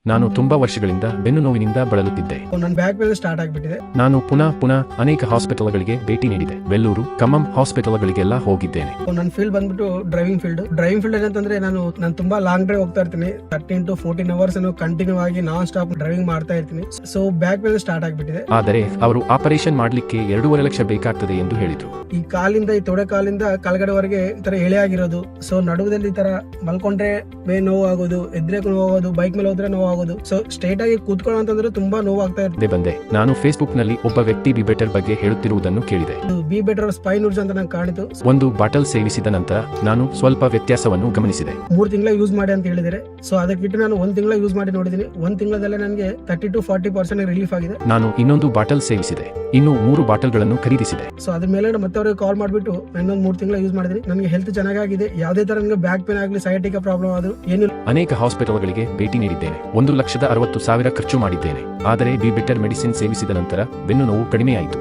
ನಾನು ತುಂಬಾ ವರ್ಷಗಳಿಂದ ಬೆನ್ನು ನೋವಿನಿಂದ ಬಳಲುತ್ತಿದ್ದೆ. ನನ್ನ ಬ್ಯಾಕ್ ಪೇನ್ ಸ್ಟಾರ್ಟ್ ಆಗಿಬಿಟ್ಟಿದೆ. ನಾನು ಪುನಃ ಅನೇಕ ಹಾಸ್ಪಿಟಲ್ಗಳಿಗೆ ಭೇಟಿ ನೀಡಿದೆ. ವೆಲ್ಲೂರು, ಖಮ್ಮಂ ಹಾಸ್ಪಿಟಲ್ಗಳಿಗೆಲ್ಲ ಹೋಗಿದ್ದೇನೆ. ನನ್ನ ಫೀಲ್ಡ್ ಬಂದ್ಬಿಟ್ಟು ಡ್ರೈವಿಂಗ್ ಫೀಲ್ಡ್ ಏನಂತಂದ್ರೆ ನಾನು ತುಂಬಾ ಲಾಂಗ್ ಡ್ರೈವ್ ಹೋಗ್ತಾ ಇರ್ತೀನಿ. 13 to 14 ಅವರ್ಸ್ ಕಂಟಿನ್ಯೂ ಆಗಿ ನಾನ್ ಸ್ಟಾಪ್ ಡ್ರೈವಿಂಗ್ ಮಾಡ್ತಾ ಇರ್ತೀನಿ. ಸೊ ಬ್ಯಾಕ್ ಪೇನ್ ಸ್ಟಾರ್ಟ್ ಆಗಿಬಿಟ್ಟಿದೆ. ಆದರೆ ಅವರು ಆಪರೇಷನ್ ಮಾಡ್ಲಿಕ್ಕೆ 2.5 ಲಕ್ಷ ಬೇಕಾಗ್ತದೆ ಎಂದು ಹೇಳಿದ್ರು. ಈ ಕಾಲಿಂದ ಈ ತೊಡೆ ಕಾಲಿಂದ ಕೆಳಗಡೆವರೆಗೆ ಈ ತರ ಎಳೆ ಆಗಿರೋದು. ಸೊ ನಡುವದಲ್ಲಿ ಈ ತರ ಮಲ್ಕೊಂಡ್ರೆ ನೋವು ಆಗೋದು, ಎದ್ರೆ ನೋವು ಆಗೋದು, ಬೈಕ್ ಮೇಲೆ ಹೋದ್ರೆ ನೋವು ಆಗೋದು. ಸೊ ಸ್ಟ್ರೇಟ್ ಆಗಿ ಕೂತ್ಕೊಳ್ಳೋ ಅಂತಂದ್ರೆ ತುಂಬಾ ನೋವು ಆಗ್ತಾ ಇರ್ತದೆ. ಬಂದೆ ನಾನು ಫೇಸ್ಬುಕ್ ನಲ್ಲಿ ಒಬ್ಬ ವ್ಯಕ್ತಿ ಬಿ ಬೆಟರ್ ಬಗ್ಗೆ ಹೇಳುತ್ತಿರುವುದನ್ನು ಕೇಳಿದೆ. ಬಿ ಬೆಟರ್ ಸ್ಪೈನ್ ಊರ್ಜ್ ಅಂತ ನಂಗೆ ಕಾಣಿತು. ಒಂದು ಬಾಟಲ್ ಸೇವಿಸಿದ ನಂತರ ನಾನು ಸ್ವಲ್ಪ ವ್ಯತ್ಯಾಸವನ್ನು ಗಮನಿಸಿದೆ. 3 ತಿಂಗಳ ಯೂಸ್ ಮಾಡಿ ಅಂತ ಹೇಳಿದರೆ. ಸೊ ಅದಕ್ಕೆ ಬಿಟ್ಟು ನಾನು 1 ತಿಂಗಳ ಯೂಸ್ ಮಾಡಿ ನೋಡಿದೀನಿ. 1 ತಿಂಗಳಲ್ಲೇ ನನಗೆ 30 to 40% ರಿಲೀಫ್ ಆಗಿದೆ. ನಾನು ಇನ್ನೊಂದು ಬಾಟಲ್ ಸೇವಿಸಿದೆ, ಇನ್ನು 3 ಬಾಟಲ್ಗಳನ್ನು ಖರೀದಿಸಿದೆ. ಸೊ ಅದ್ರ ಮೇಲೆ ಮತ್ತೆ ಅವ್ರಿಗೆ ಕಾಲ್ ಮಾಡಿಬಿಟ್ಟು ಇನ್ನೊಂದು 3 ತಿಂಗಳ ಯೂಸ್ ಮಾಡಿದೀನಿ. ನನಗೆ ಹೆಲ್ತ್ ಚೆನ್ನಾಗಿದೆ. ಯಾವುದೇ ತರ ನನಗೆ ಬ್ಯಾಕ್ ಪೇನ್ ಆಗಲಿ, ಸೈಟಿಕ ಪ್ರಾಬ್ಲಮ್ ಆದ್ರೂ ಏನು. ಅನೇಕ ಹಾಸ್ಪಿಟಲ್ಗಳಿಗೆ ಭೇಟಿ ನೀಡಿದ್ದೇನೆ. 1,60,60,000 ಖರ್ಚು ಮಾಡಿದ್ದೇನೆ. ಆದರೆ ಬಿ ಬೆಟರ್ ಮೆಡಿಸಿನ್ ಸೇವಿಸಿದ ನಂತರ ಬೆನ್ನು ನೋವು ಕಡಿಮೆಯಾಯಿತು.